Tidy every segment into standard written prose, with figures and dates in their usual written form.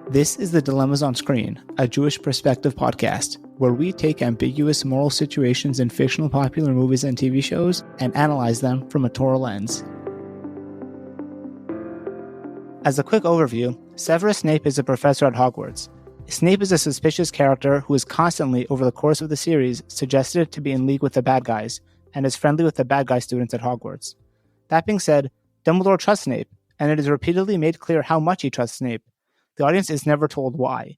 This is the Dilemmas on Screen, a Jewish perspective podcast, where we take ambiguous moral situations in fictional popular movies and TV shows and analyze them from a Torah lens. As a quick overview, Severus Snape is a professor at Hogwarts. Snape is a suspicious character who is constantly, over the course of the series, suggested to be in league with the bad guys, and is friendly with the bad guy students at Hogwarts. That being said, Dumbledore trusts Snape, and it is repeatedly made clear how much he trusts Snape. The audience is never told why.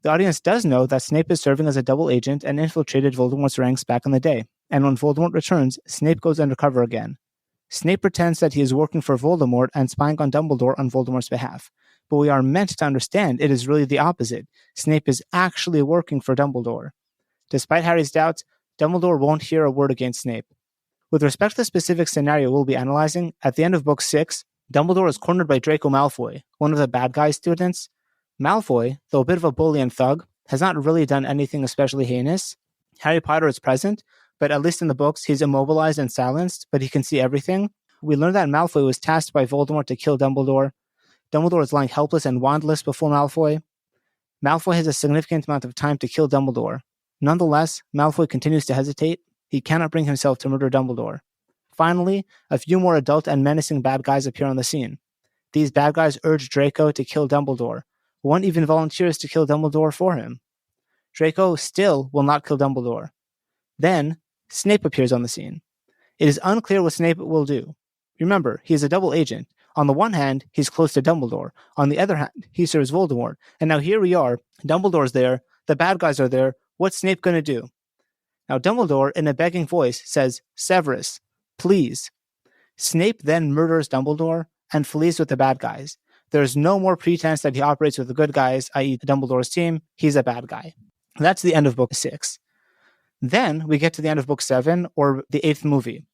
The audience does know that Snape is serving as a double agent and infiltrated Voldemort's ranks back in the day, and when Voldemort returns, Snape goes undercover again. Snape pretends that he is working for Voldemort and spying on Dumbledore on Voldemort's behalf, but we are meant to understand it is really the opposite. Snape is actually working for Dumbledore. Despite Harry's doubts, Dumbledore won't hear a word against Snape. With respect to the specific scenario we'll be analyzing, at the end of Book 6, Dumbledore is cornered by Draco Malfoy, one of the bad guy students. Malfoy, though a bit of a bully and thug, has not really done anything especially heinous. Harry Potter is present, but at least in the books, he's immobilized and silenced, but he can see everything. We learn that Malfoy was tasked by Voldemort to kill Dumbledore. Dumbledore is lying helpless and wandless before Malfoy. Malfoy has a significant amount of time to kill Dumbledore. Nonetheless, Malfoy continues to hesitate. He cannot bring himself to murder Dumbledore. Finally, a few more adult and menacing bad guys appear on the scene. These bad guys urge Draco to kill Dumbledore. One even volunteers to kill Dumbledore for him. Draco still will not kill Dumbledore. Then, Snape appears on the scene. It is unclear what Snape will do. Remember, he is a double agent. On the one hand, he's close to Dumbledore. On the other hand, he serves Voldemort. And now here we are. Dumbledore's there. The bad guys are there. What's Snape going to do? Now, Dumbledore, in a begging voice, says, "Severus, please." Snape then murders Dumbledore and flees with the bad guys. There's no more pretense that he operates with the good guys, i.e. Dumbledore's team. He's a bad guy. That's the end of Book 6. Then we get to the end of Book 7, or the 8th movie.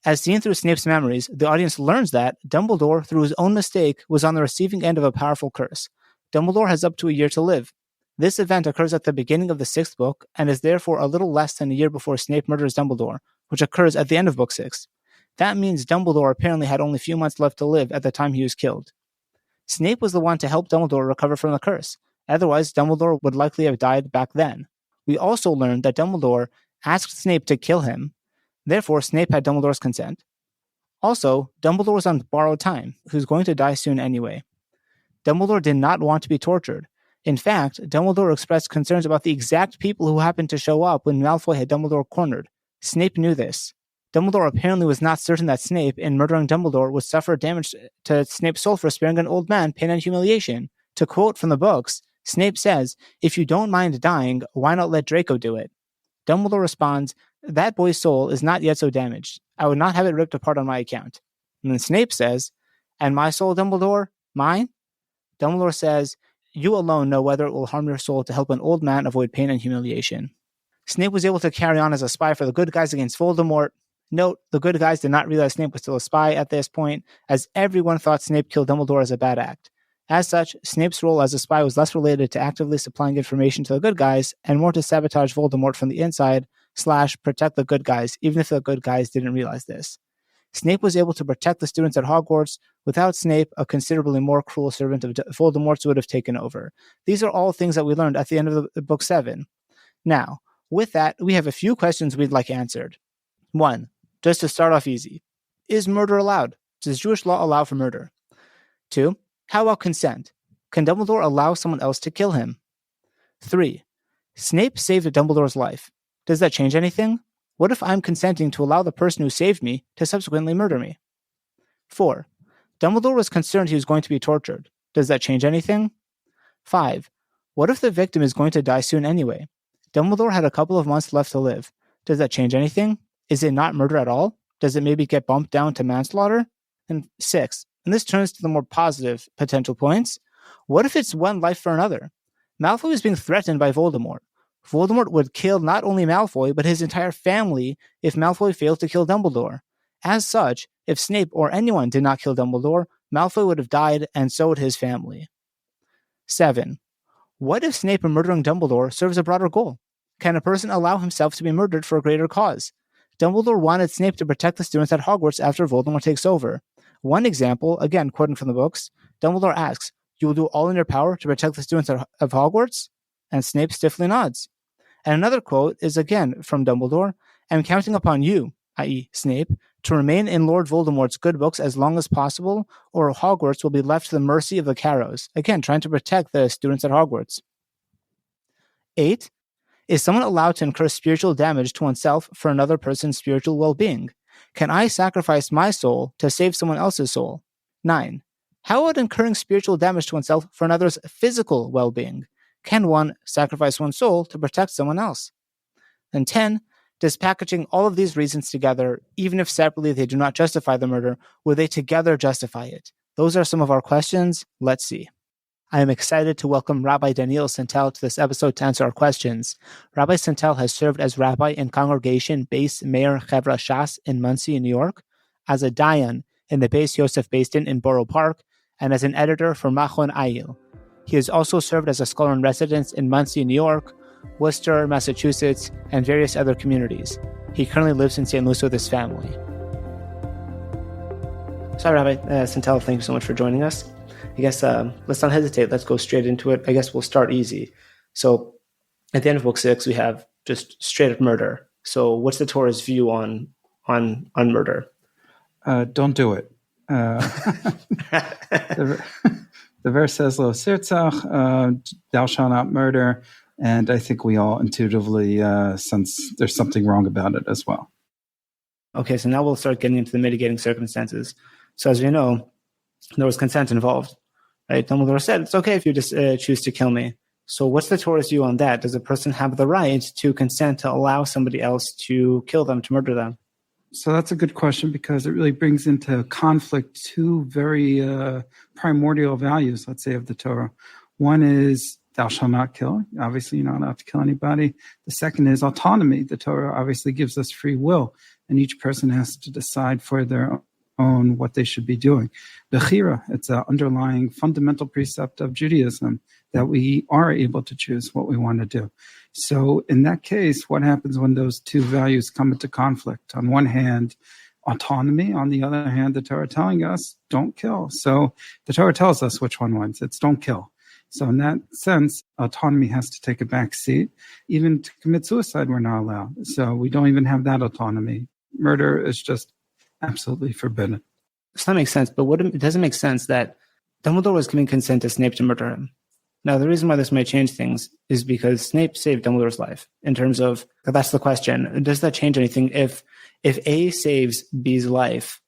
As seen through Snape's memories, the audience learns that Dumbledore, through his own mistake, was on the receiving end of a powerful curse. Dumbledore has up to a year to live. This event occurs at the beginning of the 6th book, and is therefore a little less than a year before Snape murders Dumbledore, which occurs at the end of Book 6. That means Dumbledore apparently had only a few months left to live at the time he was killed. Snape was the one to help Dumbledore recover from the curse. Otherwise, Dumbledore would likely have died back then. We also learned that Dumbledore asked Snape to kill him. Therefore, Snape had Dumbledore's consent. Also, Dumbledore was on borrowed time, who's going to die soon anyway. Dumbledore did not want to be tortured. In fact, Dumbledore expressed concerns about the exact people who happened to show up when Malfoy had Dumbledore cornered. Snape knew this. Dumbledore apparently was not certain that Snape, in murdering Dumbledore, would suffer damage to Snape's soul for sparing an old man pain and humiliation. To quote from the books, Snape says, "If you don't mind dying, why not let Draco do it?" Dumbledore responds, "That boy's soul is not yet so damaged. I would not have it ripped apart on my account." And then Snape says, "And my soul, Dumbledore? Mine?" Dumbledore says, "You alone know whether it will harm your soul to help an old man avoid pain and humiliation." Snape was able to carry on as a spy for the good guys against Voldemort. Note, the good guys did not realize Snape was still a spy at this point, as everyone thought Snape killed Dumbledore as a bad act. As such, Snape's role as a spy was less related to actively supplying information to the good guys, and more to sabotage Voldemort from the inside, / protect the good guys, even if the good guys didn't realize this. Snape was able to protect the students at Hogwarts. Without Snape, a considerably more cruel servant of Voldemort's would have taken over. These are all things that we learned at the end of Book 7. Now, with that, we have a few questions we'd like answered. 1. Just to start off easy. Is murder allowed? Does Jewish law allow for murder? 2. How about consent? Can Dumbledore allow someone else to kill him? 3. Snape saved Dumbledore's life. Does that change anything? What if I'm consenting to allow the person who saved me to subsequently murder me? 4. Dumbledore was concerned he was going to be tortured. Does that change anything? 5. What if the victim is going to die soon anyway? Dumbledore had a couple of months left to live. Does that change anything? Is it not murder at all? Does it maybe get bumped down to manslaughter? And 6. And this turns to the more positive potential points. What if it's one life for another? Malfoy is being threatened by Voldemort. Voldemort would kill not only Malfoy, but his entire family if Malfoy failed to kill Dumbledore. As such, if Snape or anyone did not kill Dumbledore, Malfoy would have died, and so would his family. 7. What if Snape murdering Dumbledore serves a broader goal? Can a person allow himself to be murdered for a greater cause? Dumbledore wanted Snape to protect the students at Hogwarts after Voldemort takes over. One example, again quoting from the books, Dumbledore asks, You will do all in your power to protect the students of Hogwarts? And Snape stiffly nods. And another quote is again from Dumbledore. I'm counting upon you, i.e. Snape, to remain in Lord Voldemort's good books as long as possible, or Hogwarts will be left to the mercy of the Carrows. Again, trying to protect the students at Hogwarts. 8. Is someone allowed to incur spiritual damage to oneself for another person's spiritual well-being? Can I sacrifice my soul to save someone else's soul? 9. How would incurring spiritual damage to oneself for another's physical well-being? Can one sacrifice one's soul to protect someone else? And 10. Does packaging all of these reasons together, even if separately they do not justify the murder, will they together justify it? Those are some of our questions. Let's see. I am excited to welcome Rabbi Daniel Sentell to this episode to answer our questions. Rabbi Sentell has served as rabbi in congregation Beis Meir Chevra Shas in Monsey, New York, as a dayan in the Beis Yosef Beis Din in Borough Park, and as an editor for Machon Ayil. He has also served as a scholar in residence in Monsey, New York, Worcester, Massachusetts, and various other communities. He currently lives in St. Louis with his family. So, Rabbi Sentell, thank you so much for joining us. I guess let's not hesitate. Let's go straight into it. I guess we'll start easy. So, at the end of Book 6, we have just straight up murder. So, what's the Torah's view on murder? Don't do it. The verse says, "Lo sirtzach," thou shalt not murder. And I think we all intuitively sense there's something wrong about it as well. Okay, so now we'll start getting into the mitigating circumstances. So as we know, there was consent involved, right? Dumbledore said, it's okay if you just choose to kill me. So what's the Torah's view on that? Does a person have the right to consent to allow somebody else to kill them, to murder them? So that's a good question because it really brings into conflict two very primordial values, let's say, of the Torah. One is thou shalt not kill. Obviously, you're not allowed to kill anybody. The second is autonomy. The Torah obviously gives us free will, and each person has to decide for their own what they should be doing. Bechira, it's an underlying fundamental precept of Judaism that we are able to choose what we want to do. So in that case, what happens when those two values come into conflict? On one hand, autonomy. On the other hand, the Torah telling us, don't kill. So the Torah tells us which one wins. It's don't kill. So in that sense, autonomy has to take a back seat. Even to commit suicide, we're not allowed. So we don't even have that autonomy. Murder is just absolutely forbidden. So that makes sense. But it doesn't make sense that Dumbledore was giving consent to Snape to murder him. Now, the reason why this might change things is because Snape saved Dumbledore's life. In terms of, that's the question. Does that change anything if A saves B's life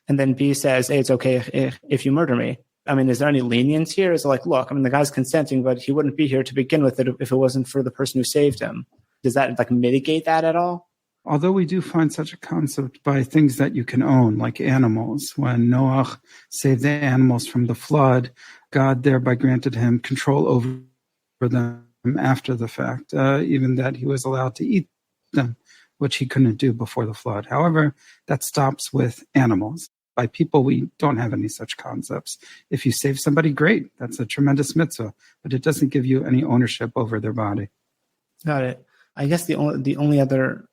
and then B says, hey, it's okay if you murder me? I mean, is there any lenience here? Is it like, look, I mean, the guy's consenting, but he wouldn't be here to begin with if it wasn't for the person who saved him. Does that like mitigate that at all? Although we do find such a concept by things that you can own, like animals. When Noah saved the animals from the flood, God thereby granted him control over them after the fact, even that he was allowed to eat them, which he couldn't do before the flood. However, that stops with animals. By people, we don't have any such concepts. If you save somebody, great. That's a tremendous mitzvah, but it doesn't give you any ownership over their body. Got it. I guess the only other,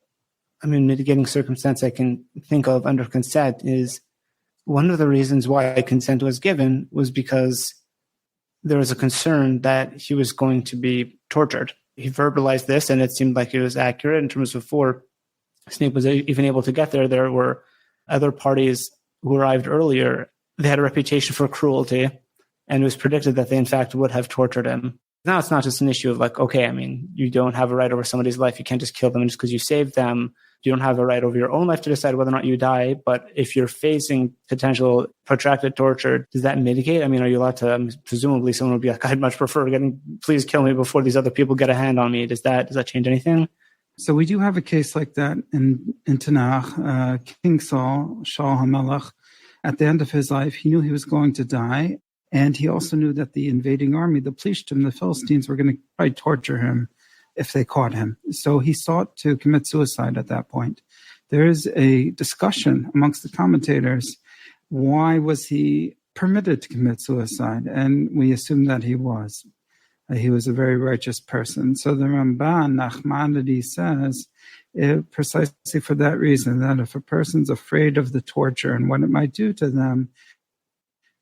mitigating circumstance I can think of under consent is one of the reasons why consent was given was because there was a concern that he was going to be tortured. He verbalized this, and it seemed like it was accurate in terms of before Snape was even able to get there. There were other parties who arrived earlier. They had a reputation for cruelty, and it was predicted that they, in fact, would have tortured him. Now it's not just an issue of like, okay, you don't have a right over somebody's life. You can't just kill them just because you saved them. You don't have a right over your own life to decide whether or not you die. But if you're facing potential protracted torture, does that mitigate? Are you allowed to, presumably someone would be like, I'd much prefer please kill me before these other people get a hand on me. Does that change anything? So we do have a case like that in Tanakh. King Saul, Shaul HaMelech, at the end of his life, he knew he was going to die. And he also knew that the invading army, the Plishtim, the Philistines, were going to try to torture him if they caught him. So he sought to commit suicide at that point. There is a discussion amongst the commentators. Why was he permitted to commit suicide? And we assume that he was. He was a very righteous person. So the Ramban, Nachmanides, says precisely for that reason, that if a person's afraid of the torture and what it might do to them,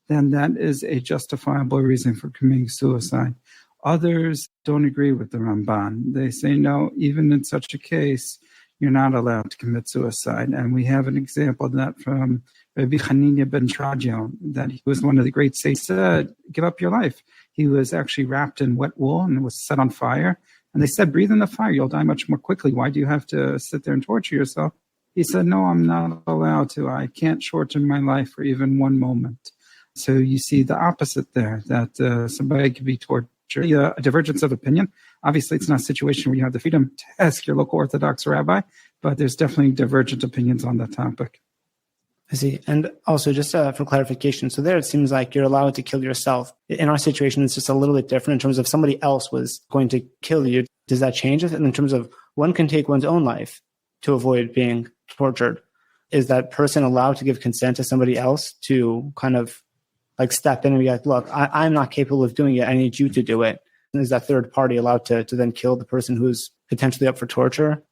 then that is a justifiable reason for committing suicide. Others don't agree with the Ramban. They say, no, even in such a case, you're not allowed to commit suicide. And we have an example of that from Rabbi Hanina ben Trajan, that he was one of the great saints. He said, give up your life. He was actually wrapped in wet wool and was set on fire. And they said, breathe in the fire, you'll die much more quickly. Why do you have to sit there and torture yourself? He said, no, I'm not allowed to. I can't shorten my life for even one moment. So you see the opposite there, that somebody could be tortured. A divergence of opinion. Obviously, it's not a situation where you have the freedom to ask your local Orthodox rabbi, but there's definitely divergent opinions on that topic. I see. And also, just for clarification, so there it seems like you're allowed to kill yourself. In our situation, it's just a little bit different in terms of somebody else was going to kill you. Does that change it? And in terms of one can take one's own life to avoid being tortured, is that person allowed to give consent to somebody else to kind of like step in and be like, look, I'm not capable of doing it. I need you to do it. And is that third party allowed to then kill the person who's potentially up for torture?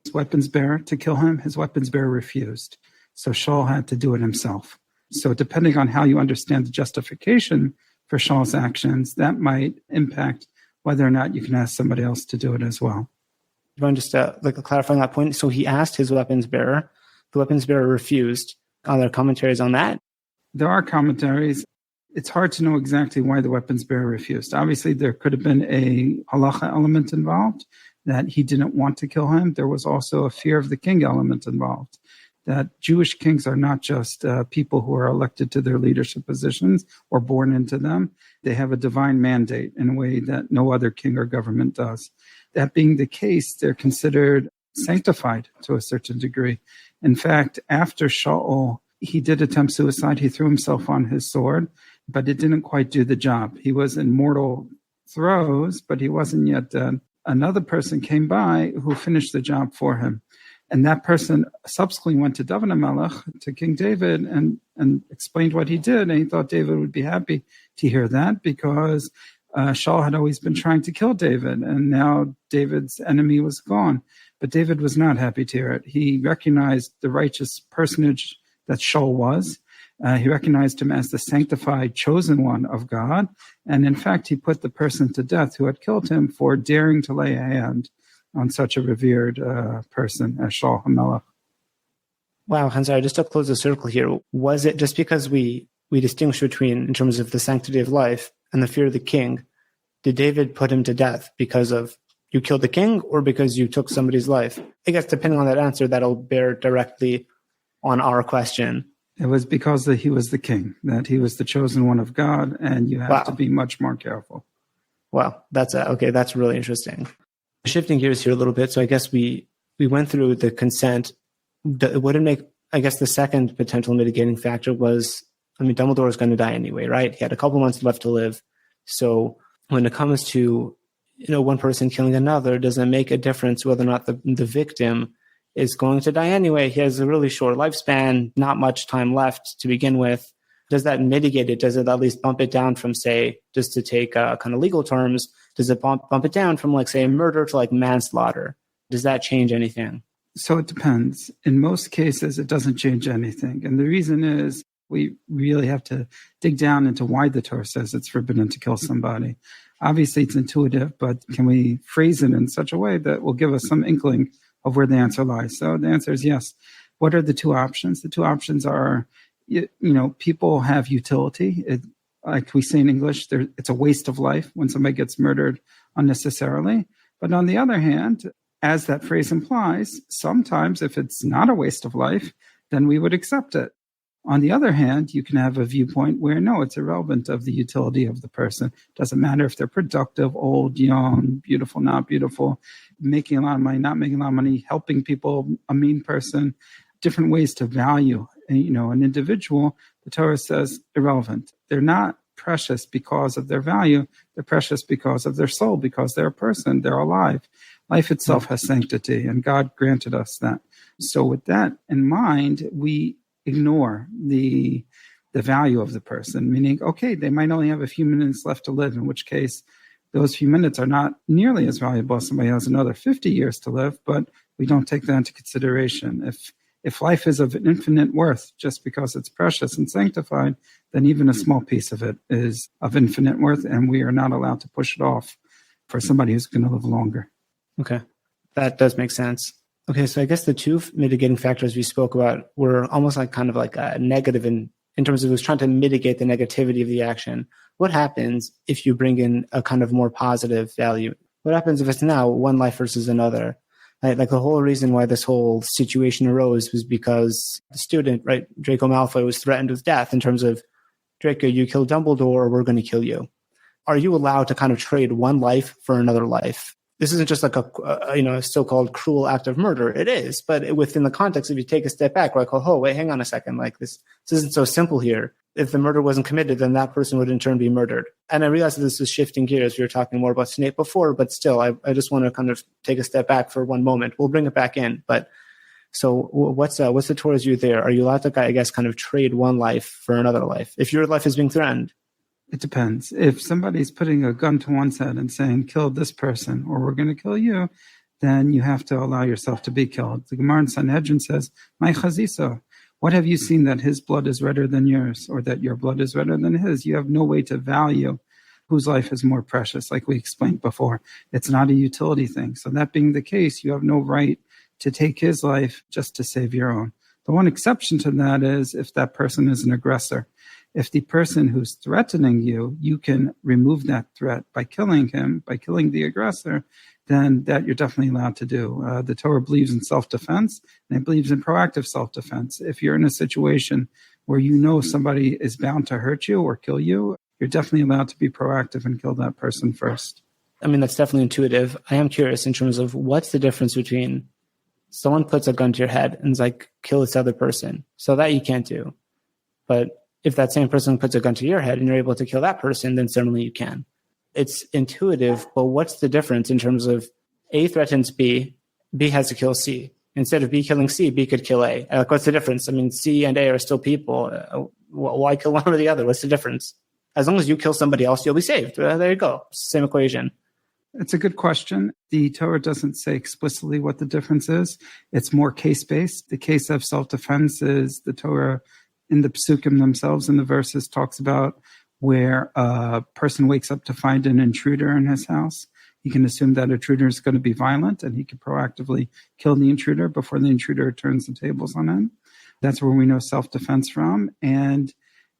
His weapons bearer to kill him, his weapons bearer refused. So Shaul had to do it himself. So depending on how you understand the justification for Shaul's actions, that might impact whether or not you can ask somebody else to do it as well. You want just clarifying that point? So he asked his weapons bearer. The weapons bearer refused. Are there commentaries on that? There are commentaries. It's hard to know exactly why the weapons bearer refused. Obviously, there could have been a halacha element involved, that he didn't want to kill him. There was also a fear of the king element involved, that Jewish kings are not just people who are elected to their leadership positions or born into them. They have a divine mandate in a way that no other king or government does. That being the case, they're considered sanctified to a certain degree. In fact, after Shaul, he did attempt suicide. He threw himself on his sword, but it didn't quite do the job. He was in mortal throes, but he wasn't yet dead. Another person came by who finished the job for him. And that person subsequently went to David HaMelech, to King David, and explained what he did. And he thought David would be happy to hear that, because Shaul had always been trying to kill David, and now David's enemy was gone. But David was not happy to hear it. He recognized the righteous personage that Shaul was. He recognized him as the sanctified, chosen one of God. And in fact, he put the person to death who had killed him for daring to lay a hand on such a revered person as Shaul HaMelech. Wow, Hanzar, just to close the circle here, was it just because we distinguish between, in terms of the sanctity of life and the fear of the king, did David put him to death because of you killed the king or because you took somebody's life? I guess depending on that answer, that'll bear directly on our question. It was because he was the king, that he was the chosen one of God, and you have to be much more careful. Wow, that's okay. That's really interesting. Shifting gears here a little bit, so I guess we went through the consent. Would it make, I guess the second potential mitigating factor was, Dumbledore is going to die anyway, right? He had a couple months left to live. So when it comes to, one person killing another, does it make a difference whether or not the victim is going to die anyway? He has a really short lifespan, not much time left to begin with. Does that mitigate it? Does it at least bump it down from, say, just to take kind of legal terms, does it bump it down from, like, say, murder to, like, manslaughter? Does that change anything? So it depends. In most cases, it doesn't change anything. And the reason is we really have to dig down into why the Torah says it's forbidden to kill somebody. Obviously, it's intuitive, but can we phrase it in such a way that will give us some inkling of where the answer lies? So the answer is yes. What are the two options? The two options are, people have utility. Like we say in English, it's a waste of life when somebody gets murdered unnecessarily. But on the other hand, as that phrase implies, sometimes if it's not a waste of life, then we would accept it. On the other hand, you can have a viewpoint where, no, it's irrelevant of the utility of the person. Doesn't matter if they're productive, old, young, beautiful, not beautiful, making a lot of money, not making a lot of money, helping people, a mean person, different ways to value, an individual. The Torah says irrelevant. They're not precious because of their value. They're precious because of their soul, because they're a person, they're alive. Life itself has sanctity, and God granted us that. So with that in mind, we ignore the value of the person, meaning, okay, they might only have a few minutes left to live, in which case those few minutes are not nearly as valuable as somebody who has another 50 years to live, but we don't take that into consideration. If life is of infinite worth just because it's precious and sanctified, then even a small piece of it is of infinite worth, and we are not allowed to push it off for somebody who's going to live longer. Okay, that does make sense. Okay, so I guess the two mitigating factors we spoke about were almost like kind of like a negative in terms of it was trying to mitigate the negativity of the action. What happens if you bring in a kind of more positive value? What happens if it's now one life versus another? Like the whole reason why this whole situation arose was because the student, right, Draco Malfoy, was threatened with death in terms of, Draco, you killed Dumbledore, or we're going to kill you. Are you allowed to kind of trade one life for another life? This isn't just like a so-called cruel act of murder. It is, but within the context, if you take a step back, we're like, oh, wait, hang on a second. Like this isn't so simple here. If the murder wasn't committed, then that person would in turn be murdered. And I realize that this is shifting gears. We were talking more about Snape before, but still, I just want to kind of take a step back for one moment. We'll bring it back in. But so what's the Torah's view there? Are you allowed to, I guess, kind of trade one life for another life if your life is being threatened? It depends. If somebody's putting a gun to one's head and saying, kill this person or we're going to kill you, then you have to allow yourself to be killed. The Gemara in Sanhedrin says, "My chaziso, what have you seen that his blood is redder than yours, or that your blood is redder than his?" You have no way to value whose life is more precious, like we explained before. It's not a utility thing. So that being the case, you have no right to take his life just to save your own. The one exception to that is if that person is an aggressor. If the person who's threatening you, you can remove that threat by killing him, by killing the aggressor, then that you're definitely allowed to do. The Torah believes in self-defense, and it believes in proactive self-defense. If you're in a situation where you know somebody is bound to hurt you or kill you, you're definitely allowed to be proactive and kill that person first. I mean, that's definitely intuitive. I am curious in terms of what's the difference between someone puts a gun to your head and is like, kill this other person. So that you can't do. But if that same person puts a gun to your head and you're able to kill that person, then certainly you can. It's intuitive, but what's the difference in terms of A threatens B, B has to kill C. Instead of B killing C, B could kill A. Like, what's the difference? I mean, C and A are still people. Why kill one or the other? What's the difference? As long as you kill somebody else, you'll be saved. There you go. Same equation. It's a good question. The Torah doesn't say explicitly what the difference is. It's more case-based. The case of self-defense is the Torah in the psukim themselves, in the verses, talks about where a person wakes up to find an intruder in his house. He can assume that intruder is going to be violent, and he can proactively kill the intruder before the intruder turns the tables on him. That's where we know self-defense from. And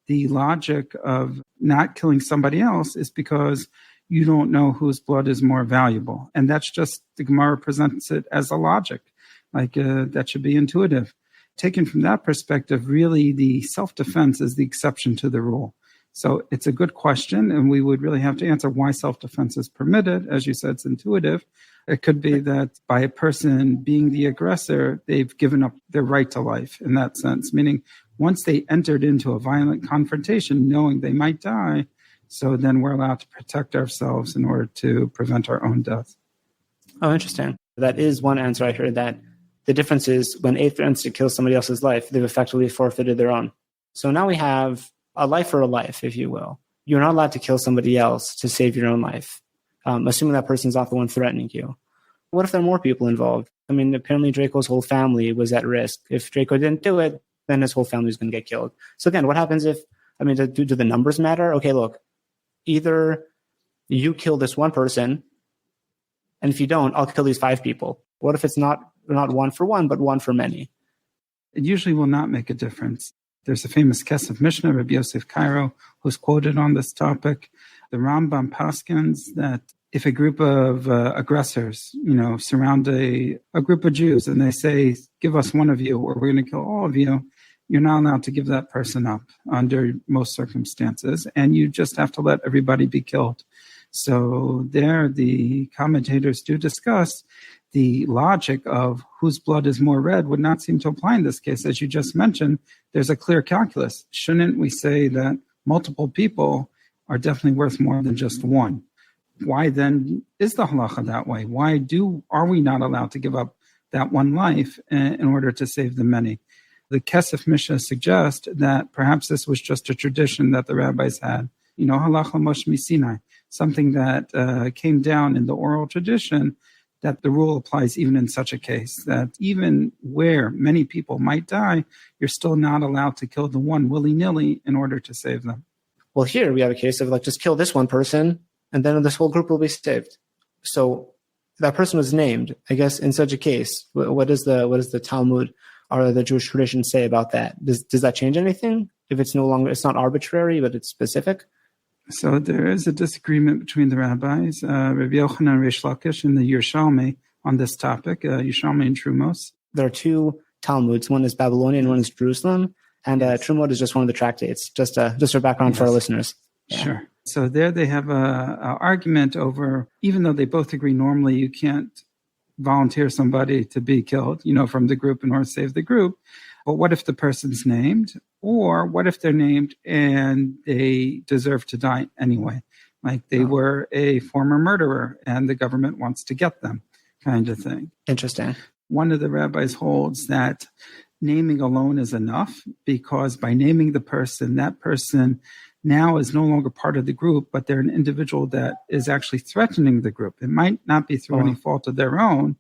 the logic of not killing somebody else is because you don't know whose blood is more valuable. And that's just, the Gemara presents it as a logic. Like that should be intuitive. Taken from that perspective, really the self-defense is the exception to the rule. So it's a good question, and we would really have to answer why self-defense is permitted. As you said, it's intuitive. It could be that by a person being the aggressor, they've given up their right to life in that sense, meaning once they entered into a violent confrontation, knowing they might die, so then we're allowed to protect ourselves in order to prevent our own death. Oh, interesting. That is one answer I heard, that the difference is when A threatens to kill somebody else's life, they've effectively forfeited their own. So now we have a life for a life, if you will. You're not allowed to kill somebody else to save your own life, assuming that person's not the one threatening you. What if there are more people involved? I mean, apparently Draco's whole family was at risk. If Draco didn't do it, then his whole family is going to get killed. So again, what happens if, do the numbers matter? Okay, look, either you kill this one person, and if you don't, I'll kill these 5 people. What if it's not one for one, but one for many? It usually will not make a difference. There's a famous Kesef Mishnah, Rabbi Yosef Cairo, who's quoted on this topic. The Rambam paskins that if a group of aggressors, surround a group of Jews and they say, give us one of you or we're going to kill all of you, you're not allowed to give that person up under most circumstances, and you just have to let everybody be killed. So there, the commentators do discuss the logic of whose blood is more red would not seem to apply in this case. As you just mentioned, there's a clear calculus. Shouldn't we say that multiple people are definitely worth more than just one? Why then is the halacha that way? Why are we not allowed to give up that one life in order to save the many? The Kesef Mishnah suggests that perhaps this was just a tradition that the rabbis had. Halacha Moshe Sinai, something that came down in the oral tradition, that the rule applies even in such a case, that even where many people might die, you're still not allowed to kill the one willy-nilly in order to save them. Well, here we have a case of just kill this one person and then this whole group will be saved. So that person was named. I guess in such a case, what does the Talmud or the Jewish tradition say about that? Does that change anything? If it's it's not arbitrary, but it's specific? So there is a disagreement between the rabbis, Rabbi Yochanan and Reish Lakish in the Yerushalmi on this topic, Yerushalmi and Trumos. There are two Talmuds. One is Babylonian, one is Jerusalem. And Trumot is just one of the tractates, just for background for our listeners. Yeah. Sure. So there they have a argument over, even though they both agree normally you can't volunteer somebody to be killed, from the group in order to save the group. But what if the person's named? Or what if they're named and they deserve to die anyway? Like they were a former murderer and the government wants to get them, kind of thing. Interesting. One of the rabbis holds that naming alone is enough, because by naming the person, that person now is no longer part of the group, but they're an individual that is actually threatening the group. It might not be through any fault of their own,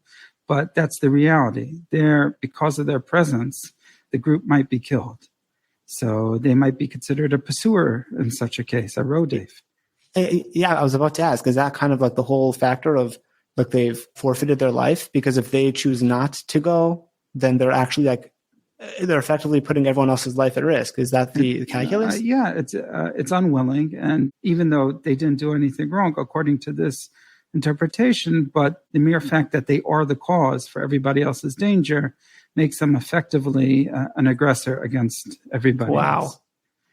but that's the reality. Because of their presence, the group might be killed. So they might be considered a pursuer in such a case, a rodef. Yeah, I was about to ask, is that kind of the whole factor of they've forfeited their life? Because if they choose not to go, then they're actually they're effectively putting everyone else's life at risk. Is that the calculus? Yeah, it's unwilling. And even though they didn't do anything wrong, according to this interpretation, but the mere fact that they are the cause for everybody else's danger makes them effectively an aggressor against everybody else.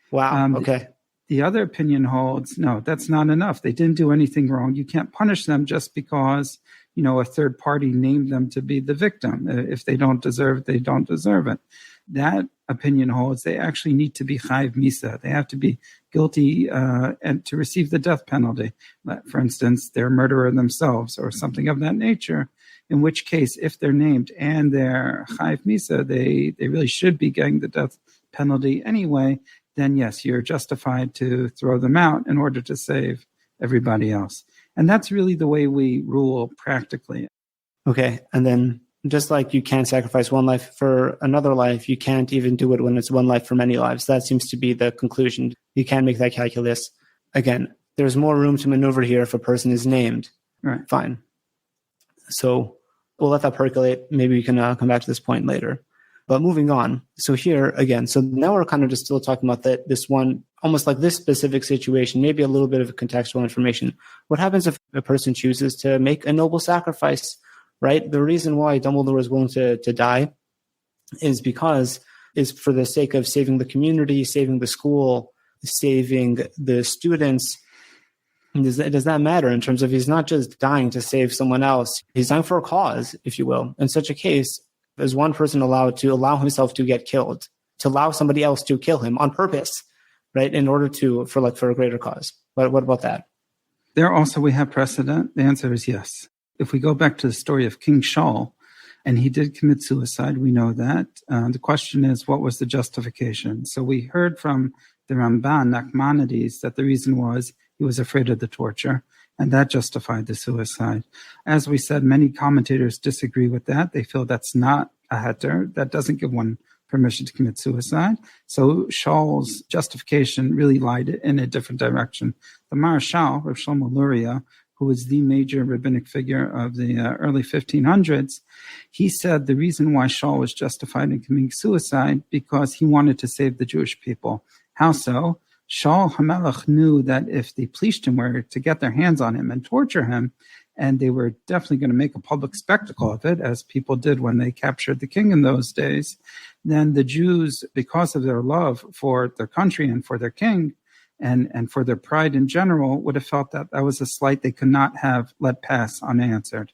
Wow. Okay. The other opinion holds, no, that's not enough. They didn't do anything wrong. You can't punish them just because, a third party named them to be the victim. If they don't deserve it, they don't deserve it. That opinion holds they actually need to be chayv misa. They have to be guilty and to receive the death penalty. For instance, they're a murderer themselves or something of that nature, in which case, if they're named and they're chayv misa, they really should be getting the death penalty anyway. Then yes, you're justified to throw them out in order to save everybody else. And that's really the way we rule practically. Okay. And then just like you can't sacrifice one life for another life, you can't even do it when it's one life for many lives. That seems to be the conclusion. You can't make that calculus. Again, there's more room to maneuver here if a person is named. Right. Fine. So we'll let that percolate. Maybe we can come back to this point later. But moving on. So here again, so now we're kind of just still talking about this one, almost like this specific situation, maybe a little bit of contextual information. What happens if a person chooses to make a noble sacrifice, right? The reason why Dumbledore is willing to die is for the sake of saving the community, saving the school, saving the students. Does that matter in terms of he's not just dying to save someone else? He's dying for a cause, if you will. In such a case, is one person allowed to allow himself to get killed, to allow somebody else to kill him on purpose, right? In order for a greater cause. But what about that? There also we have precedent. The answer is yes. If we go back to the story of King Shaul, and he did commit suicide, we know that. The question is, what was the justification? So we heard from the Ramban, Nachmanides, that the reason was he was afraid of the torture, and that justified the suicide. As we said, many commentators disagree with that. They feel that's not a heter. That doesn't give one permission to commit suicide. So Shaul's justification really lied in a different direction. The Marashal, Rav Shlomo Luria, who was the major rabbinic figure of the early 1500s, he said the reason why Shaul was justified in committing suicide because he wanted to save the Jewish people. How so? Shaul HaMelech knew that if the Plishtim were to get their hands on him and torture him, and they were definitely going to make a public spectacle of it, as people did when they captured the king in those days, then the Jews, because of their love for their country and for their king, and for their pride in general, would have felt that that was a slight they could not have let pass unanswered.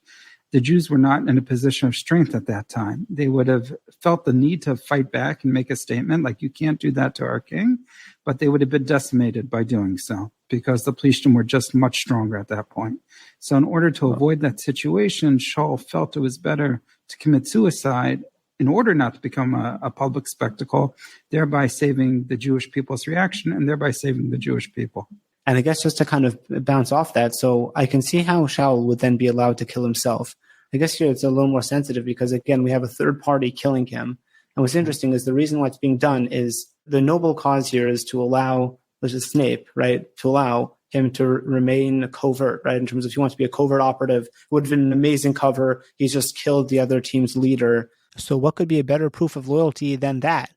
The Jews were not in a position of strength at that time. They would have felt the need to fight back and make a statement like, you can't do that to our king, but they would have been decimated by doing so because the Plishtim were just much stronger at that point. So in order to avoid that situation, Shaul felt it was better to commit suicide in order not to become a public spectacle, thereby saving the Jewish people's reaction and thereby saving the Jewish people. And I guess just to kind of bounce off that, so I can see how Shaul would then be allowed to kill himself. I guess here it's a little more sensitive because, again, we have a third party killing him. And what's interesting is the reason why it's being done is the noble cause here is to allow, which is Snape, right, to allow him to remain covert, right, in terms of he wants to be a covert operative. It would have been an amazing cover. He's just killed the other team's leader. So what could be a better proof of loyalty than that?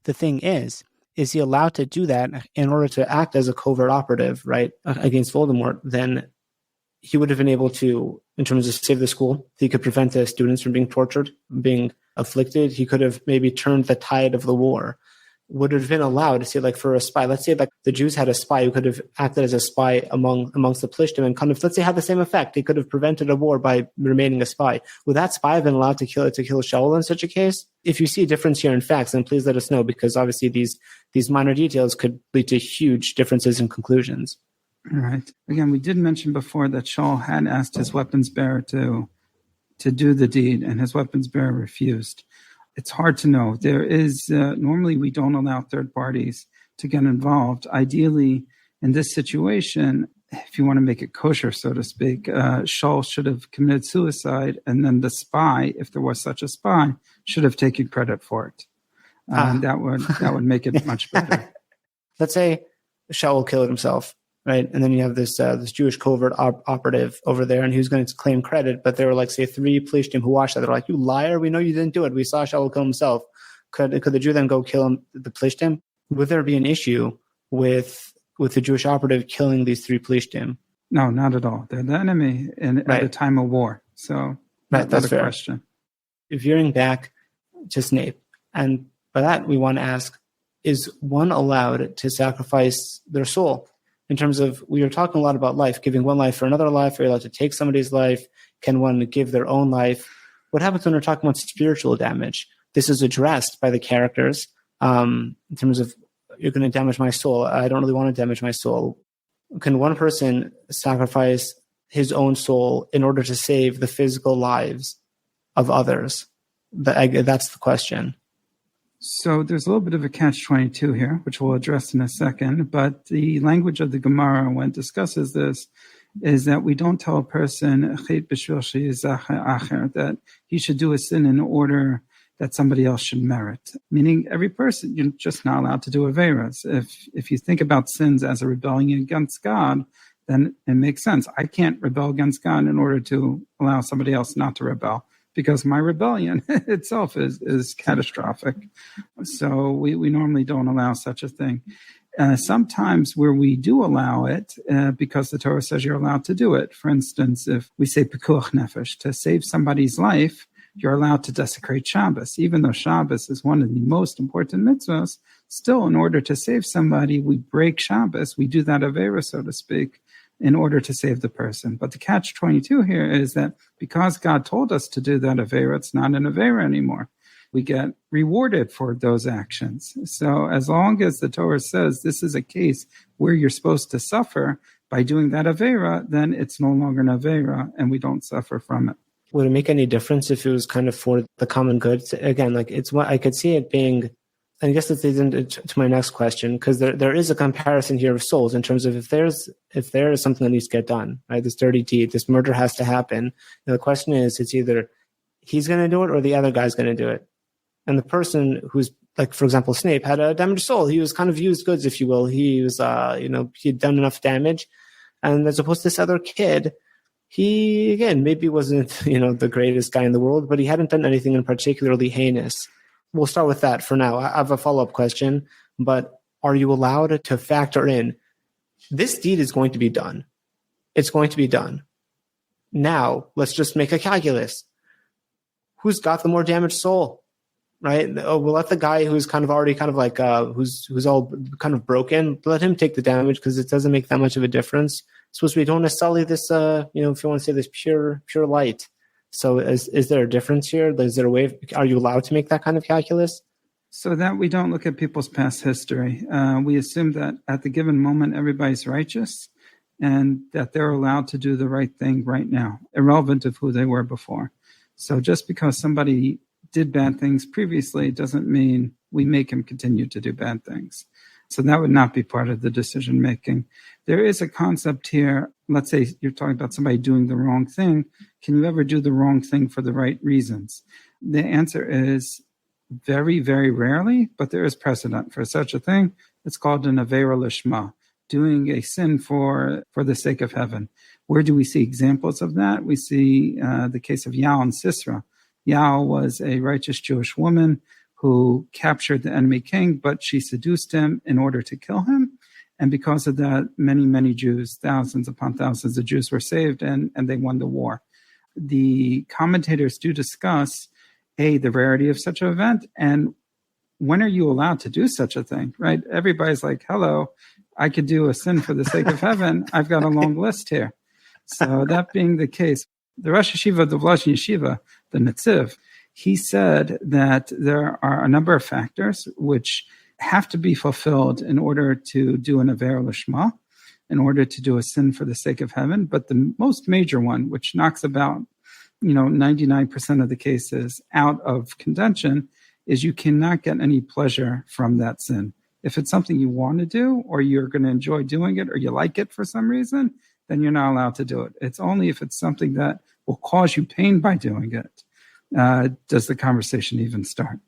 The thing is he allowed to do that in order to act as a covert operative, right, against Voldemort? Then he would have been able to, in terms of save the school, he could prevent the students from being tortured, being afflicted. He could have maybe turned the tide of the war. Would have been allowed to say, like, for a spy, let's say like the Jews had a spy who could have acted as a spy amongst the Plishtim and kind of, let's say, had the same effect. He could have prevented a war by remaining a spy. Would that spy have been allowed to kill Shaul in such a case? If you see a difference here in facts, then please let us know, because obviously these minor details could lead to huge differences in conclusions. All right. Again, we did mention before that Shaul had asked his weapons bearer to do the deed, and his weapons bearer refused. It's hard to know. There is, normally we don't allow third parties to get involved. Ideally, in this situation, if you want to make it kosher, so to speak, Shaul should have committed suicide, and then the spy, if there was such a spy, should have taken credit for it. That would make it much better. Let's say Shaul killed himself, right? And then you have this Jewish covert operative over there, and he was going to claim credit, but there were, like, say, 3 Plishtim who watched that. They're like, "You liar! We know you didn't do it. We saw Shaul kill himself." Could the Jew then go kill the Plishtim? Would there be an issue with the Jewish operative killing these 3 Plishtim? No, not at all. They're the enemy at a time of war. So that's a fair. Question. Veering back to Snape, and by that we want to ask: is one allowed to sacrifice their soul? In terms of, we are talking a lot about life, giving one life for another life. Are you allowed to take somebody's life? Can one give their own life? What happens when we're talking about spiritual damage? This is addressed by the characters in terms of, you're going to damage my soul. I don't really want to damage my soul. Can one person sacrifice his own soul in order to save the physical lives of others? That's the question. So there's a little bit of a catch-22 here, which we'll address in a second. But the language of the Gemara, when it discusses this, is that we don't tell a person that he should do a sin in order that somebody else should merit. Meaning every person, you're just not allowed to do averas. If you think about sins as a rebellion against God, then it makes sense. I can't rebel against God in order to allow somebody else not to rebel, because my rebellion itself is catastrophic. So we normally don't allow such a thing. Sometimes where we do allow it, because the Torah says you're allowed to do it. For instance, if we say pikuach nefesh, to save somebody's life, you're allowed to desecrate Shabbos. Even though Shabbos is one of the most important mitzvahs, still in order to save somebody, we break Shabbos. We do that avera, so to speak, in order to save the person. But the catch-22 here is that because God told us to do that avera, it's not an avera anymore. We get rewarded for those actions. So as long as the Torah says this is a case where you're supposed to suffer by doing that avera, then it's no longer an avera and we don't suffer from it. Would it make any difference if it was kind of for the common good? Again, like, it's what I could see it being. I guess that leads into my next question, because there is a comparison here of souls in terms of if there is something that needs to get done, right? This dirty deed, this murder has to happen. And the question is, it's either he's going to do it or the other guy's going to do it. And the person who's, like, for example, Snape had a damaged soul. He was kind of used goods, if you will. He was, he'd done enough damage. And as opposed to this other kid, he, again, maybe wasn't, the greatest guy in the world, but he hadn't done anything in particularly heinous. We'll start with that for now. I have a follow-up question, but are you allowed to factor in this deed is going to be done? It's going to be done. Now, let's just make a calculus. Who's got the more damaged soul? Right? We'll let the guy who's kind of already kind of like, who's all kind of broken, let him take the damage because it doesn't make that much of a difference. It's supposed to be, don't necessarily this, if you want to say this pure light. So is there a difference here? Is there a way, are you allowed to make that kind of calculus? So that we don't look at people's past history. We assume that at the given moment, everybody's righteous and that they're allowed to do the right thing right now, irrelevant of who they were before. So just because somebody did bad things previously doesn't mean we make him continue to do bad things. So that would not be part of the decision making. There is a concept here. Let's say you're talking about somebody doing the wrong thing. Can you ever do the wrong thing for the right reasons? The answer is very, very rarely, but there is precedent for such a thing. It's called an avera lishma, doing a sin for the sake of heaven. Where do we see examples of that? We see the case of Yael and Sisera. Yael was a righteous Jewish woman who captured the enemy king, but she seduced him in order to kill him. And because of that, many, many Jews, thousands upon thousands of Jews were saved, and they won the war. The commentators do discuss, the rarity of such an event, and when are you allowed to do such a thing, right? Everybody's like, hello, I could do a sin for the sake of heaven. I've got a long list here. So that being the case, the Rosh Yeshiva of the Volozhin Yeshiva, the Netziv, he said that there are a number of factors which have to be fulfilled in order to do an avera lishma, in order to do a sin for the sake of heaven. But the most major one, which knocks about 99% of the cases out of contention, is you cannot get any pleasure from that sin. If it's something you want to do, or you're going to enjoy doing it, or you like it for some reason, then you're not allowed to do it. It's only if it's something that will cause you pain by doing it, does the conversation even start.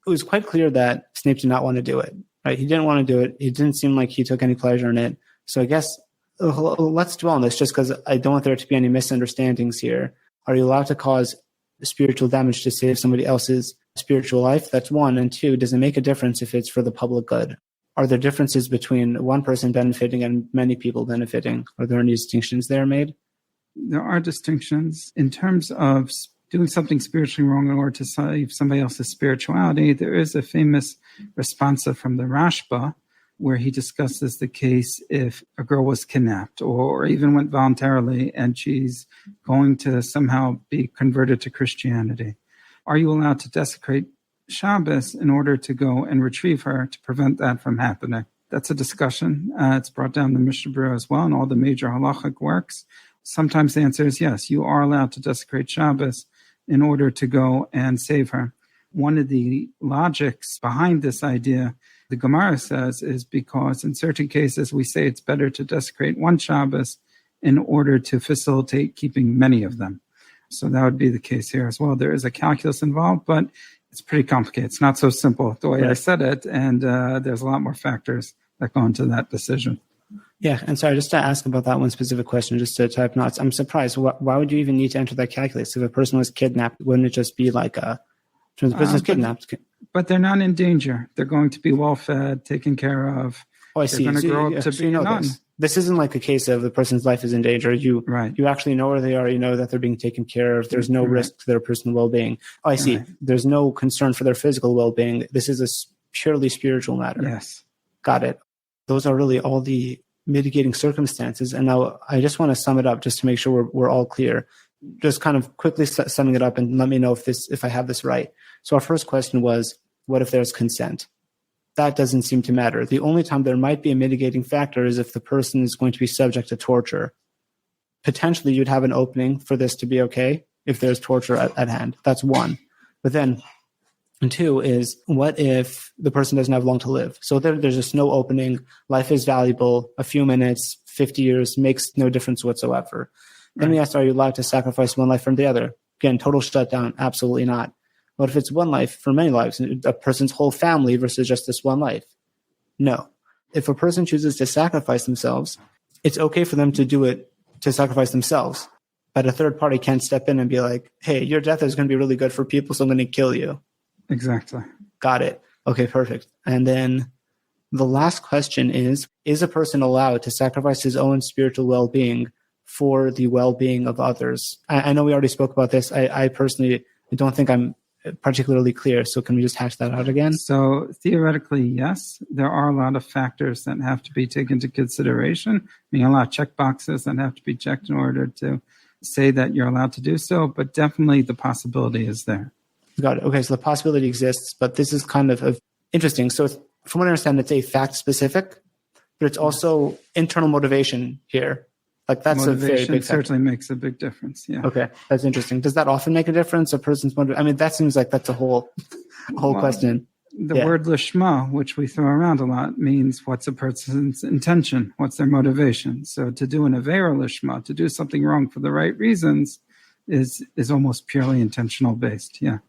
It was quite clear that Snape did not want to do it, right? He didn't want to do it. It didn't seem like he took any pleasure in it. So I guess let's dwell on this just because I don't want there to be any misunderstandings here. Are you allowed to cause spiritual damage to save somebody else's spiritual life? That's one. And two, does it make a difference if it's for the public good? Are there differences between one person benefiting and many people benefiting? Are there any distinctions there made? There are distinctions. In terms of doing something spiritually wrong in order to save somebody else's spirituality, there is a famous responsa from the Rashba where he discusses the case if a girl was kidnapped or even went voluntarily and she's going to somehow be converted to Christianity. Are you allowed to desecrate Shabbos in order to go and retrieve her to prevent that from happening? That's a discussion. It's brought down the Mishnah Berurah as well and all the major halachic works. Sometimes the answer is yes, you are allowed to desecrate Shabbos in order to go and save her. One of the logics behind this idea, the Gemara says, is because in certain cases we say it's better to desecrate one Shabbos in order to facilitate keeping many of them. So that would be the case here as well. There is a calculus involved, but it's pretty complicated. It's not so simple the way I said it, and there's a lot more factors that go into that decision. Yeah, and sorry, just to ask about that one specific question, just to type notes, I'm surprised. Why would you even need to enter that calculus? If a person was kidnapped, wouldn't it just be like the person was kidnapped? But they're not in danger. They're going to be well-fed, taken care of. Oh, I see. They're going to grow up to be a nun. This isn't like a case of the person's life is in danger. You actually know where they are. You know that they're being taken care of. There's no risk to their personal well-being. Oh, I see. There's no concern for their physical well-being. This is a purely spiritual matter. Yes. Got it. Those are really all the mitigating circumstances. And now I just want to sum it up just to make sure we're all clear. Just kind of quickly summing it up and let me know if I have this right. So our first question was, what if there's consent? That doesn't seem to matter. The only time there might be a mitigating factor is if the person is going to be subject to torture. Potentially, you'd have an opening for this to be okay if there's torture at hand. That's one. But then, and two is, what if the person doesn't have long to live? So there's just no opening. Life is valuable. A few minutes, 50 years makes no difference whatsoever. Then we asked, are you allowed to sacrifice one life from the other? Again, total shutdown. Absolutely not. What if it's one life for many lives, a person's whole family versus just this one life? No. If a person chooses to sacrifice themselves, it's okay for them to do it, to sacrifice themselves. But a third party can't step in and be like, hey, your death is going to be really good for people, so I'm going to kill you. Exactly. Got it. Okay, perfect. And then the last question is a person allowed to sacrifice his own spiritual well-being for the well-being of others? I know we already spoke about this. I personally don't think I'm particularly clear. So can we just hash that out again? So theoretically, yes, there are a lot of factors that have to be taken into consideration. I mean, a lot of check boxes that have to be checked in order to say that you're allowed to do so, but definitely the possibility is there. Got it. Okay, so the possibility exists, but this is kind of interesting. So from what I understand, it's a fact specific, but it's also internal motivation here. Like that's motivation a very big factor. Certainly makes a big difference. Yeah. Okay, that's interesting. Does that often make a difference? A person's motivation? I mean, that seems like that's a whole question. The word lishma, which we throw around a lot, means what's a person's intention, what's their motivation. So to do an avera lishma, to do something wrong for the right reasons, is almost purely intentional based. Yeah.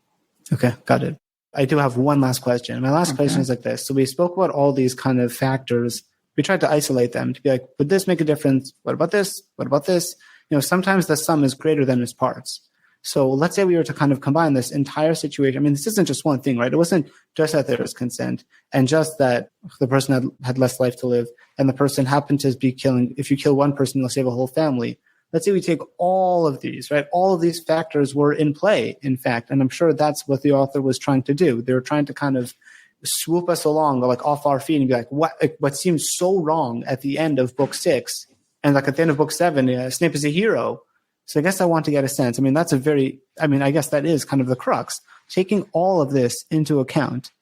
Okay, got it. I do have one last question. My last question is like this. So we spoke about all these kind of factors. We tried to isolate them to be like, would this make a difference? What about this? What about this? Sometimes the sum is greater than its parts. So let's say we were to kind of combine this entire situation. I mean, this isn't just one thing, right? It wasn't just that there was consent and just that the person had less life to live and the person happened to be killing. If you kill one person, you'll save a whole family. Let's say we take all of these, right? All of these factors were in play, in fact. And I'm sure that's what the author was trying to do. They were trying to kind of swoop us along, like off our feet and be like, what seems so wrong at the end of book 6 and like at the end of book 7, Snape is a hero. So I guess I want to get a sense. I mean, I guess that is kind of the crux. Taking all of this into account,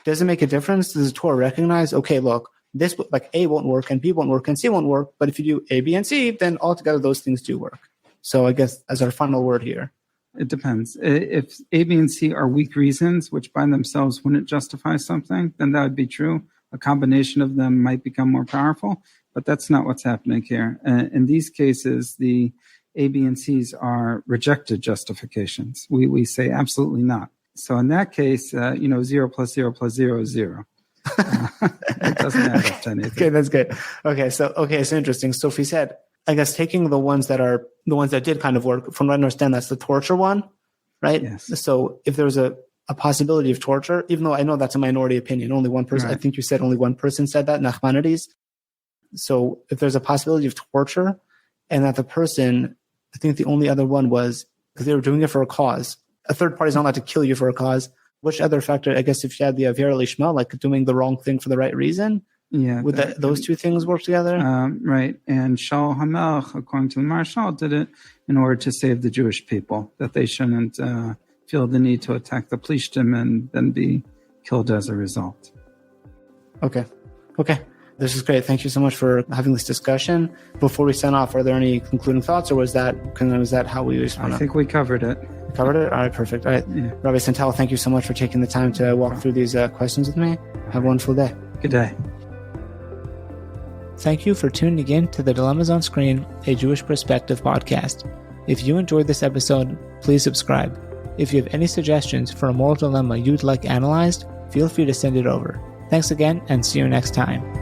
does it make a difference? Does the Torah recognize, okay, look, this like A won't work and B won't work and C won't work, but if you do A, B, and C, then altogether those things do work. So I guess as our final word here. It depends. If A, B, and C are weak reasons, which by themselves wouldn't justify something, then that would be true. A combination of them might become more powerful, but that's not what's happening here. In these cases, the A, B, and C's are rejected justifications. We say absolutely not. So in that case, 0 plus 0 plus 0 is 0. It doesn't add up to anything. Okay, that's good. Okay, so interesting. So if we said, I guess taking the ones that did kind of work, from what I understand, that's the torture one, right? Yes. So if there was a possibility of torture, even though I know that's a minority opinion, only one person, right. I think you said only one person said that, Nachmanides. So if there's a possibility of torture and that the person, I think the only other one was because they were doing it for a cause. A third party is not allowed to kill you for a cause. Which other factor, I guess if you had the Avera Lishma, like doing the wrong thing for the right reason, would those two things work together? Right. And Shaul HaMelech, according to the Marshal, did it in order to save the Jewish people, that they shouldn't feel the need to attack the Plishtim and then be killed as a result. Okay. This is great. Thank you so much for having this discussion. Before we sign off, are there any concluding thoughts, or was that how we respond? I think we covered it. Covered it? All right, perfect. All right. Yeah. Rabbi Sentell, thank you so much for taking the time to walk through these questions with me. Have a wonderful day. Good day. Thank you for tuning in to the Dilemmas on Screen, a Jewish Perspective podcast. If you enjoyed this episode, please subscribe. If you have any suggestions for a moral dilemma you'd like analyzed, feel free to send it over. Thanks again, and see you next time.